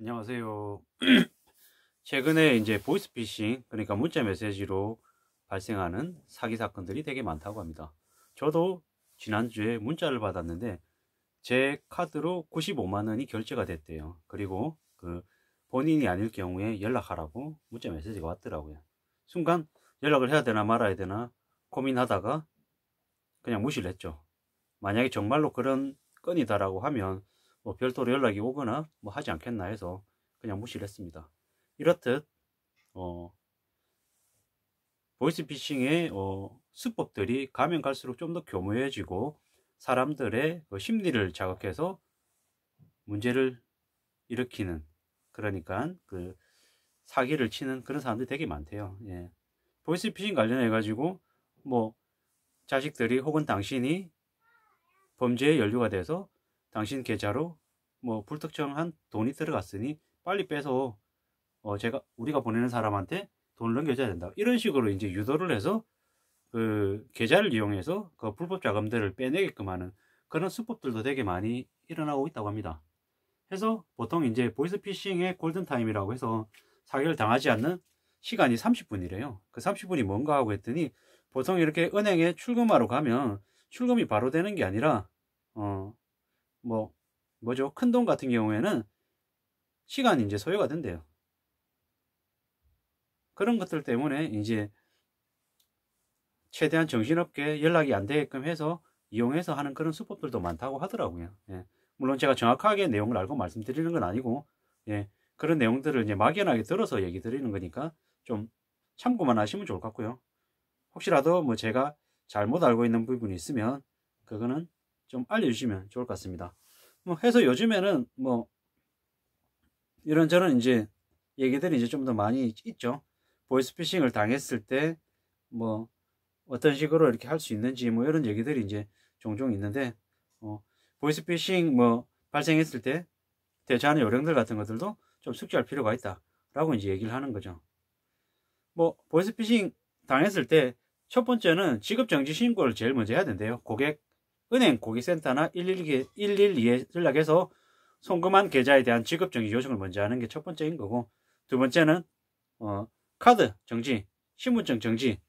안녕하세요. 최근에 이제 보이스피싱, 그러니까 문자 메시지로 발생하는 사기 사건들이 되게 많다고 합니다. 저도 지난주에 문자를 받았는데 제 카드로 95만 원이 결제가 됐대요. 그리고 그 본인이 아닐 경우에 연락하라고 문자 메시지가 왔더라고요. 순간 연락을 해야 되나 말아야 되나 고민하다가 그냥 무시를 했죠. 만약에 정말로 그런 건이다라고 하면 뭐 별도로 연락이 오거나 뭐 하지 않겠나 해서 그냥 무시를 했습니다. 이렇듯 보이스피싱의 수법들이 가면 갈수록 좀 더 교묘해지고 사람들의 심리를 자극해서 문제를 일으키는, 그러니까 그 사기를 치는 그런 사람들이 되게 많대요. 예. 보이스피싱 관련해 가지고 뭐 자식들이 혹은 당신이 범죄에 연루가 돼서 당신 계좌로 뭐 불특정한 돈이 들어갔으니 빨리 빼서 우리가 보내는 사람한테 돈을 넘겨줘야 된다, 이런 식으로 이제 유도를 해서 그 계좌를 이용해서 그 불법 자금들을 빼내게끔 하는 그런 수법들도 되게 많이 일어나고 있다고 합니다. 해서 보통 이제 보이스피싱의 골든타임이라고 해서 사기를 당하지 않는 시간이 30분이래요. 그 30분이 뭔가 하고 했더니 보통 이렇게 은행에 출금하러 가면 출금이 바로 되는 게 아니라 뭐 뭐죠? 큰 돈 같은 경우에는 시간이 이제 소요가 된대요. 그런 것들 때문에 이제 최대한 정신없게 연락이 안 되게끔 해서 이용해서 하는 그런 수법들도 많다고 하더라고요. 예. 물론 제가 정확하게 내용을 알고 말씀드리는 건 아니고, 예. 그런 내용들을 이제 막연하게 들어서 얘기 드리는 거니까 좀 참고만 하시면 좋을 것 같고요. 혹시라도 뭐 제가 잘못 알고 있는 부분이 있으면 그거는 좀 알려주시면 좋을 것 같습니다. 뭐 해서 요즘에는 뭐 이런저런 이제 얘기들이 이제 좀 더 많이 있죠. 보이스피싱을 당했을 때 뭐 어떤 식으로 이렇게 할 수 있는지 뭐 이런 얘기들이 이제 종종 있는데, 보이스피싱 뭐 발생했을 때 대처하는 요령들 같은 것들도 좀 숙지할 필요가 있다라고 이제 얘기를 하는 거죠. 뭐 보이스피싱 당했을 때 첫 번째는 지급정지 신고를 제일 먼저 해야 된대요. 은행 고객센터나 112에 연락해서 송금한 계좌에 대한 지급정지 요청을 먼저 하는 게 첫 번째인 거고, 두 번째는 카드 정지, 신분증 정지,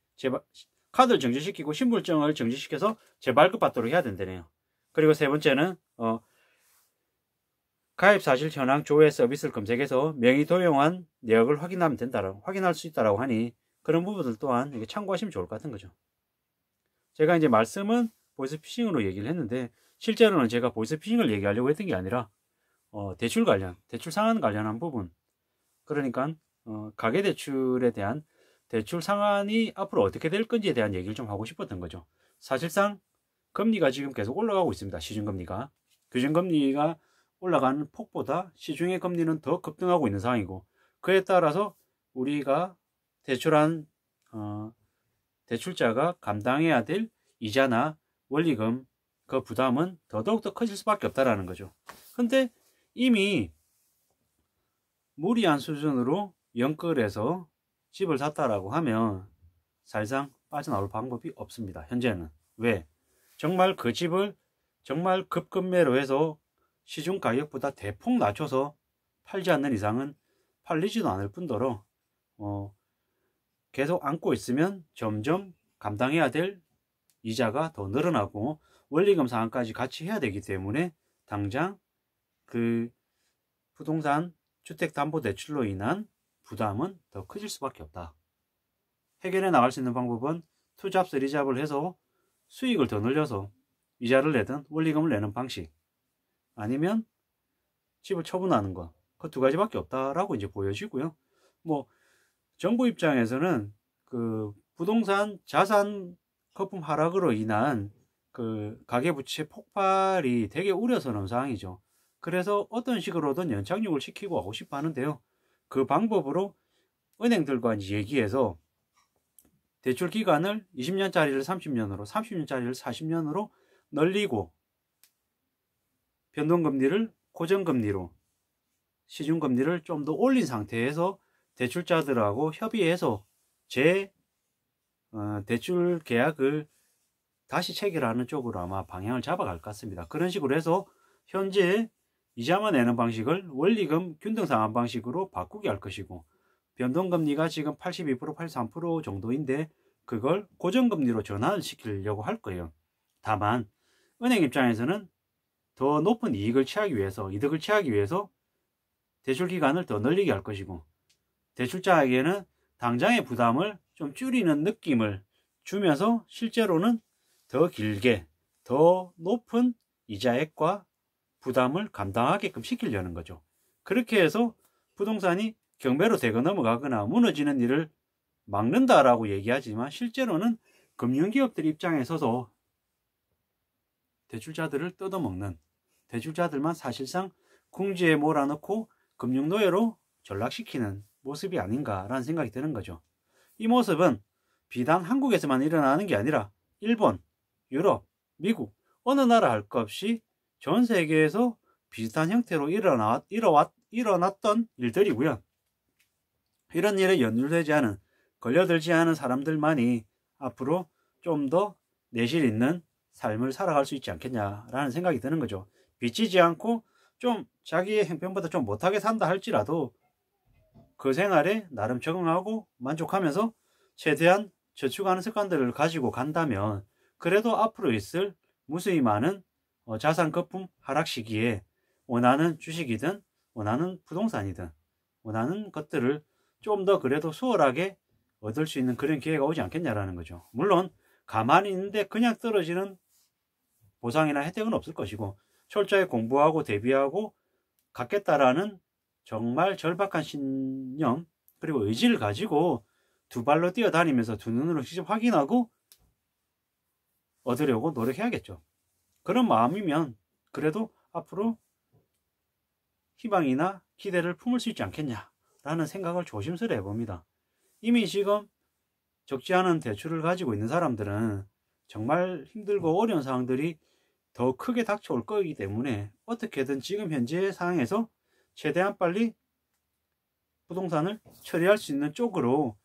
카드를 정지시키고 신분증을 정지시켜서 재발급받도록 해야 된다네요. 그리고 세 번째는 가입사실 현황 조회 서비스를 검색해서 명의 도용한 내역을 확인할 수 있다라고 하니 그런 부분들 또한 이게 참고하시면 좋을 것 같은 거죠. 제가 이제 말씀은 보이스피싱으로 얘기를 했는데 실제로는 제가 보이스피싱을 얘기하려고 했던 게 아니라 대출 상환 관련한 부분, 그러니까 가계대출에 대한 대출 상환이 앞으로 어떻게 될 건지에 대한 얘기를 좀 하고 싶었던 거죠. 사실상 금리가 지금 계속 올라가고 있습니다. 시중금리가. 규정금리가 올라가는 폭보다 시중의 금리는 더 급등하고 있는 상황이고, 그에 따라서 우리가 대출한 대출자가 감당해야 될 이자나 원리금 그 부담은 더더욱더 커질 수밖에 없다라는 거죠. 근데 이미 무리한 수준으로 연끌해서 집을 샀다라고 하면 사실상 빠져나올 방법이 없습니다. 현재는. 왜? 정말 그 집을 정말 급급매로 해서 시중 가격보다 대폭 낮춰서 팔지 않는 이상은 팔리지도 않을 뿐더러 계속 안고 있으면 점점 감당해야 될 이자가 더 늘어나고 원리금 상환까지 같이 해야 되기 때문에 당장 그 부동산 주택담보대출로 인한 부담은 더 커질 수밖에 없다. 해결해 나갈 수 있는 방법은 투잡스 리잡을 해서 수익을 더 늘려서 이자를 내든 원리금을 내는 방식, 아니면 집을 처분하는 것, 그 두 가지밖에 없다라고 이제 보여지고요. 뭐 정부 입장에서는 그 부동산 자산 거품 하락으로 인한 그 가계부채 폭발이 되게 우려스러운 상황이죠. 그래서 어떤 식으로든 연착륙을 시키고 하고 싶어 하는데요. 그 방법으로 은행들과 이제 얘기해서 대출 기간을 20년짜리를 30년으로, 30년짜리를 40년으로 늘리고 변동금리를 고정금리로, 시중금리를 좀 더 올린 상태에서 대출자들하고 협의해서 대출 계약을 다시 체결하는 쪽으로 아마 방향을 잡아갈 것 같습니다. 그런 식으로 해서 현재 이자만 내는 방식을 원리금 균등상환 방식으로 바꾸게 할 것이고, 변동금리가 지금 82%, 83% 정도인데 그걸 고정금리로 전환을 시키려고 할 거예요. 다만 은행 입장에서는 더 높은 이득을 취하기 위해서 대출 기간을 더 늘리게 할 것이고, 대출자에게는 당장의 부담을 좀 줄이는 느낌을 주면서 실제로는 더 길게 더 높은 이자액과 부담을 감당하게끔 시키려는 거죠. 그렇게 해서 부동산이 경매로 대거 넘어가거나 무너지는 일을 막는다라고 얘기하지만, 실제로는 금융기업들 입장에 서서 대출자들을 뜯어먹는, 대출자들만 사실상 궁지에 몰아넣고 금융노예로 전락시키는 모습이 아닌가라는 생각이 드는 거죠. 이 모습은 비단 한국에서만 일어나는 게 아니라 일본, 유럽, 미국 어느 나라 할 것 없이 전 세계에서 비슷한 형태로 일어났던 일들이고요. 이런 일에 연루되지 않은, 걸려들지 않은 사람들만이 앞으로 좀 더 내실 있는 삶을 살아갈 수 있지 않겠냐라는 생각이 드는 거죠. 비치지 않고 좀 자기의 형편보다 좀 못하게 산다 할지라도 그 생활에 나름 적응하고 만족하면서 최대한 저축하는 습관들을 가지고 간다면, 그래도 앞으로 있을 무수히 많은 자산 거품 하락 시기에 원하는 주식이든 원하는 부동산이든 원하는 것들을 좀 더 그래도 수월하게 얻을 수 있는 그런 기회가 오지 않겠냐라는 거죠. 물론 가만히 있는데 그냥 떨어지는 보상이나 혜택은 없을 것이고, 철저히 공부하고 대비하고 갖겠다라는 정말 절박한 신념 그리고 의지를 가지고 두 발로 뛰어다니면서 두 눈으로 직접 확인하고 얻으려고 노력해야겠죠. 그런 마음이면 그래도 앞으로 희망이나 기대를 품을 수 있지 않겠냐라는 생각을 조심스레 해봅니다. 이미 지금 적지 않은 대출을 가지고 있는 사람들은 정말 힘들고 어려운 상황들이 더 크게 닥쳐올 거이기 때문에 어떻게든 지금 현재 상황에서 최대한 빨리 부동산을 처리할 수 있는 쪽으로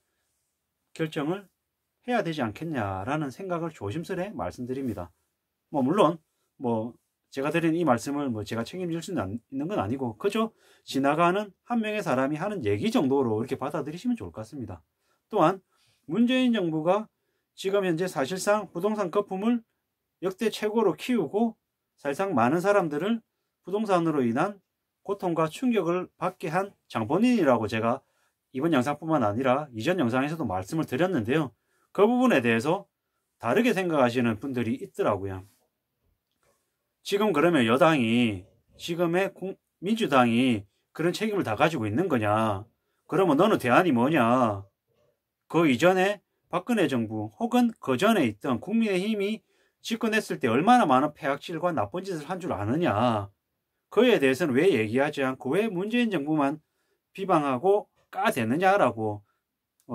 결정을 해야 되지 않겠냐라는 생각을 조심스레 말씀드립니다. 물론 제가 드린 이 말씀을 제가 책임질 수 있는 건 아니고, 그저 지나가는 한 명의 사람이 하는 얘기 정도로 이렇게 받아들이시면 좋을 것 같습니다. 또한 문재인 정부가 지금 현재 사실상 부동산 거품을 역대 최고로 키우고 사실상 많은 사람들을 부동산으로 인한 고통과 충격을 받게 한 장본인이라고 제가 이번 영상뿐만 아니라 이전 영상에서도 말씀을 드렸는데요. 그 부분에 대해서 다르게 생각하시는 분들이 있더라고요. 지금 그러면 여당이, 지금의 민주당이 그런 책임을 다 가지고 있는 거냐? 그러면 너는 대안이 뭐냐? 그 이전에 박근혜 정부 혹은 그 전에 있던 국민의힘이 집권했을 때 얼마나 많은 폐악질과 나쁜 짓을 한 줄 아느냐? 그에 대해서는 왜 얘기하지 않고 왜 문재인 정부만 비방하고 까대느냐라고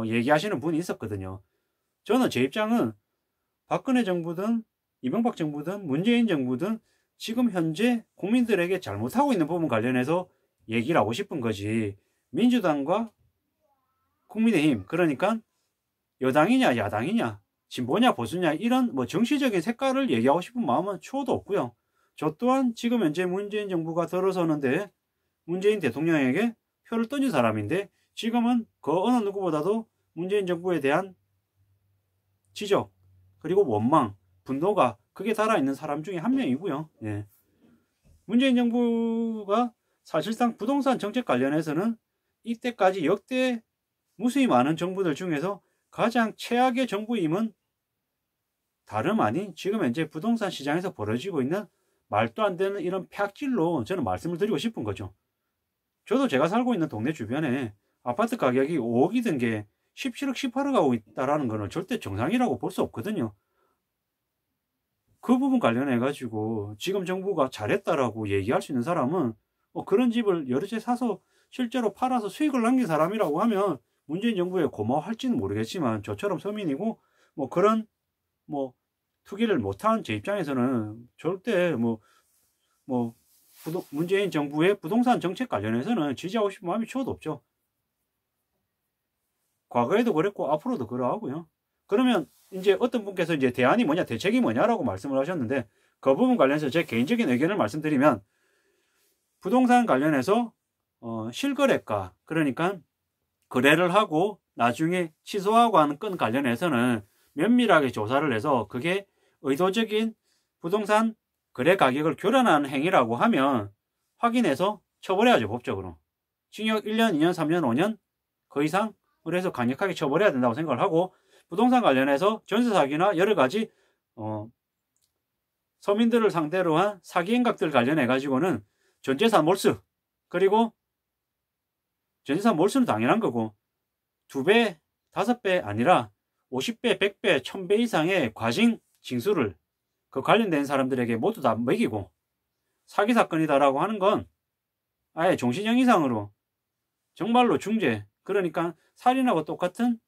얘기하시는 분이 있었거든요. 저는 제 입장은 박근혜 정부든 이명박 정부든 문재인 정부든 지금 현재 국민들에게 잘못하고 있는 부분 관련해서 얘기를 하고 싶은 거지, 민주당과 국민의힘, 그러니까 여당이냐 야당이냐 진보냐 보수냐 이런 정치적인 색깔을 얘기하고 싶은 마음은 초도 없고요. 저 또한 지금 현재 문재인 정부가 들어서는데 문재인 대통령에게 표를 던진 사람인데, 지금은 그 어느 누구보다도 문재인 정부에 대한 지적 그리고 원망, 분노가 크게 달아있는 사람 중에 한 명이고요. 예. 문재인 정부가 사실상 부동산 정책 관련해서는 이때까지 역대 무수히 많은 정부들 중에서 가장 최악의 정부임은 다름 아닌 지금 현재 부동산 시장에서 벌어지고 있는 말도 안 되는 이런 폐악질로 저는 말씀을 드리고 싶은 거죠. 저도 제가 살고 있는 동네 주변에 아파트 가격이 5억이던 게 17억, 18억 가고 있다는 것은 절대 정상이라고 볼 수 없거든요. 그 부분 관련해 가지고 지금 정부가 잘했다라고 얘기할 수 있는 사람은 그런 집을 여러 채 사서 실제로 팔아서 수익을 남긴 사람이라고 하면 문재인 정부에 고마워할지는 모르겠지만, 저처럼 서민이고 그런 투기를 못한 제 입장에서는 절대 문재인 정부의 부동산 정책 관련해서는 지지하고 싶은 마음이 초도 없죠. 과거에도 그랬고 앞으로도 그러하고요. 그러면 이제 어떤 분께서 이제 대안이 뭐냐, 대책이 뭐냐라고 말씀을 하셨는데, 그 부분 관련해서 제 개인적인 의견을 말씀드리면, 부동산 관련해서 실거래가, 그러니까 거래를 하고 나중에 취소하고 하는 건 관련해서는 면밀하게 조사를 해서 그게 의도적인 부동산 거래 가격을 교란하는 행위라고 하면 확인해서 처벌해야죠, 법적으로. 징역 1년, 2년, 3년, 5년 그 이상을 해서 강력하게 처벌해야 된다고 생각을 하고, 부동산 관련해서 전세 사기나 여러 가지 서민들을 상대로 한 사기 행각들 관련해 가지고는 전재산 몰수, 그리고 전재산 몰수는 당연한 거고 2배, 5배 아니라 50배, 100배, 1000배 이상의 과징 징수를 그 관련된 사람들에게 모두 다 매기고, 사기 사건이다라고 하는 건 아예 종신형 이상으로 정말로 중죄, 그러니까 살인하고 똑같은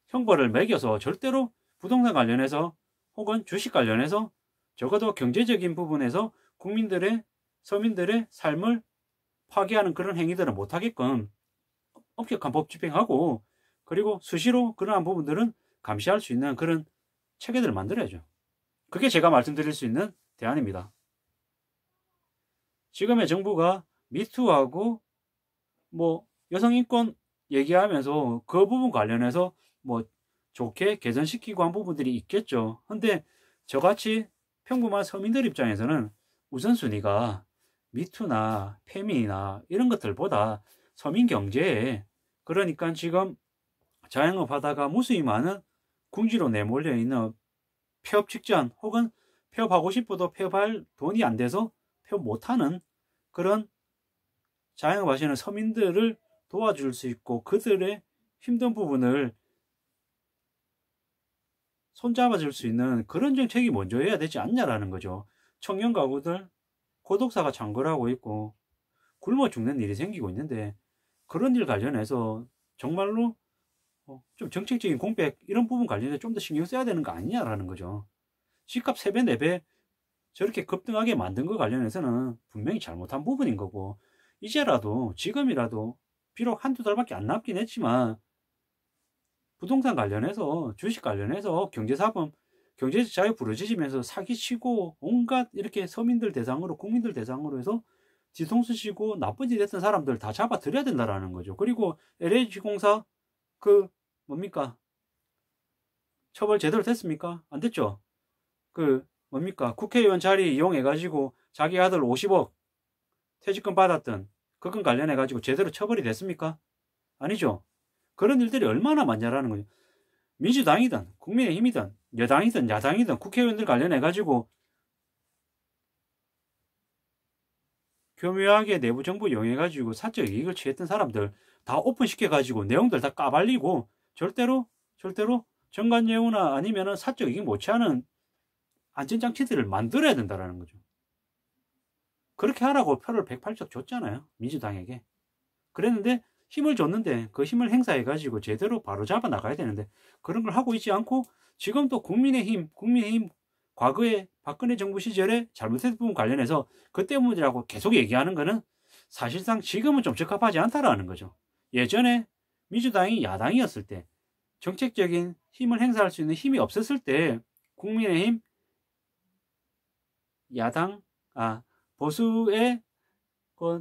형벌을 매겨서 절대로 부동산 관련해서 혹은 주식 관련해서 적어도 경제적인 부분에서 국민들의, 서민들의 삶을 파괴하는 그런 행위들은 못하게끔 엄격한 법 집행하고, 그리고 수시로 그러한 부분들은 감시할 수 있는 그런 체계들을 만들어야죠. 그게 제가 말씀드릴 수 있는 대안입니다. 지금의 정부가 미투하고 뭐 여성인권 얘기하면서 그 부분 관련해서 뭐 좋게 개선시키고 한 부분들이 있겠죠. 근데 저같이 평범한 서민들 입장에서는 우선순위가 미투나 페미나 이런 것들보다 서민 경제에, 그러니까 지금 자영업 하다가 무수히 많은 궁지로 내몰려 있는 폐업 직전 혹은 폐업하고 싶어도 폐업할 돈이 안 돼서 폐업 못하는 그런 자영업 하시는 서민들을 도와줄 수 있고 그들의 힘든 부분을 손잡아 줄 수 있는 그런 정책이 먼저 해야 되지 않냐라는 거죠. 청년 가구들 고독사가 창궐하고 있고 굶어 죽는 일이 생기고 있는데, 그런 일 관련해서 정말로 좀 정책적인 공백 이런 부분 관련해서 좀 더 신경 써야 되는 거 아니냐라는 거죠. 집값 3배, 4배 저렇게 급등하게 만든 거 관련해서는 분명히 잘못한 부분인 거고, 이제라도 지금이라도 비록 한두 달밖에 안 남긴 했지만 부동산 관련해서 주식 관련해서 경제사범, 경제적 자유 부르짖으면서 사기치고 온갖 이렇게 서민들 대상으로 국민들 대상으로 해서 뒤통수 치고 나쁜 짓 했던 사람들 다 잡아들여야 된다라는 거죠. 그리고 LH공사 그 뭡니까? 처벌 제대로 됐습니까? 안 됐죠? 그 뭡니까? 국회의원 자리 이용해가지고 자기 아들 50억 퇴직금 받았던 그건 관련해가지고 제대로 처벌이 됐습니까? 아니죠. 그런 일들이 얼마나 많냐라는 거죠. 민주당이든 국민의힘이든 여당이든 야당이든 국회의원들 관련해가지고 교묘하게 내부 정보 이용해가지고 사적 이익을 취했던 사람들 다 오픈시켜가지고 내용들 다 까발리고 절대로 정관예우나 아니면은 사적 이익 못 취하는 안전장치들을 만들어야 된다라는 거죠. 그렇게 하라고 표를 108석 줬잖아요. 민주당에게. 그랬는데 힘을 줬는데 그 힘을 행사해가지고 제대로 바로 잡아 나가야 되는데 그런 걸 하고 있지 않고, 지금 또 국민의힘 과거에 박근혜 정부 시절에 잘못했던 부분 관련해서 그 때문이라고 계속 얘기하는 거는 사실상 지금은 좀 적합하지 않다라는 거죠. 예전에 민주당이 야당이었을 때, 정책적인 힘을 행사할 수 있는 힘이 없었을 때 국민의힘 보수의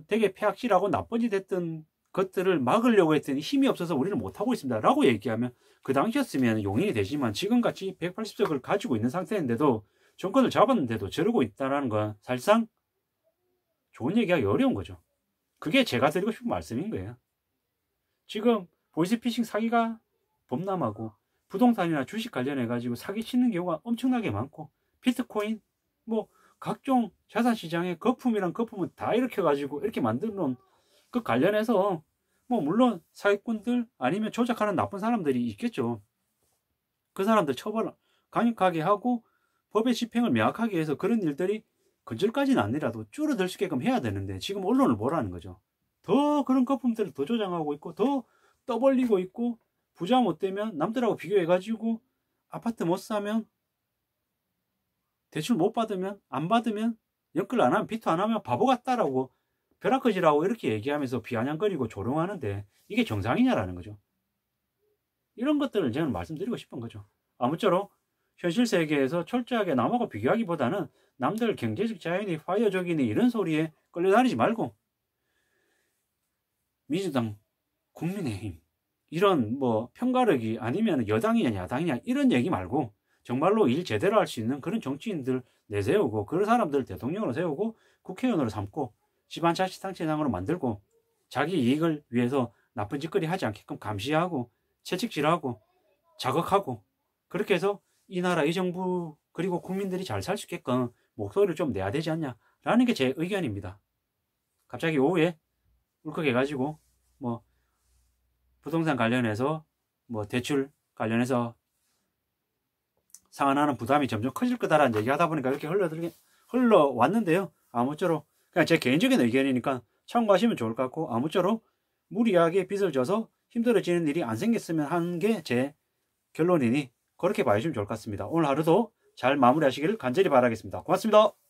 되게 폐악질하고 나쁜 짓 했던 것들을 막으려고 했더니 힘이 없어서 우리는 못하고 있습니다 라고 얘기하면 그 당시였으면 용인이 되지만, 지금같이 180석을 가지고 있는 상태인데도 정권을 잡았는데도 저러고 있다는 건 사실상 좋은 얘기하기 어려운 거죠. 그게 제가 드리고 싶은 말씀인 거예요. 지금 보이스피싱 사기가 범람하고 부동산이나 주식 관련해 가지고 사기치는 경우가 엄청나게 많고, 비트코인 뭐 각종 자산시장의 거품이란 거품은 다 일으켜가지고 이렇게 만들어 놓은 그 관련해서 뭐 물론 사기꾼들 아니면 조작하는 나쁜 사람들이 있겠죠. 그 사람들 처벌 강력하게 하고 법의 집행을 명확하게 해서 그런 일들이 근절까지는 아니라도 줄어들 수 있게끔 해야 되는데, 지금 언론을 뭐라는 거죠. 더 그런 거품들을 더 조장하고 있고 더 떠벌리고 있고, 부자 못 되면 남들하고 비교해가지고 아파트 못 사면, 대출 못 받으면, 안 받으면, 연끌 안 하면, 비투 안 하면 바보 같다라고 벼락거지라고 이렇게 얘기하면서 비아냥거리고 조롱하는데 이게 정상이냐라는 거죠. 이런 것들을 저는 말씀드리고 싶은 거죠. 아무쪼록 현실 세계에서 철저하게 남하고 비교하기보다는 남들 경제적 자유니 화려적이니 이런 소리에 끌려다니지 말고 민주당, 국민의힘 이런 뭐 편가르기 아니면 여당이냐 야당이냐 이런 얘기 말고 정말로 일 제대로 할 수 있는 그런 정치인들 내세우고 그런 사람들 대통령으로 세우고 국회의원으로 삼고 지방자치단체장으로 만들고 자기 이익을 위해서 나쁜 짓거리 하지 않게끔 감시하고 채찍질하고 자극하고 그렇게 해서 이 나라 이 정부 그리고 국민들이 잘 살 수 있게끔 목소리를 좀 내야 되지 않냐라는 게 제 의견입니다. 갑자기 오후에 울컥해가지고 뭐 부동산 관련해서 뭐 대출 관련해서 상환하는 부담이 점점 커질 거다라는 얘기하다 보니까 이렇게 흘러왔는데요. 아무쪼록 그냥 제 개인적인 의견이니까 참고하시면 좋을 것 같고 아무쪼록 무리하게 빚을 져서 힘들어지는 일이 안 생겼으면 하는 게 제 결론이니 그렇게 봐주시면 좋을 것 같습니다. 오늘 하루도 잘 마무리하시기를 간절히 바라겠습니다. 고맙습니다.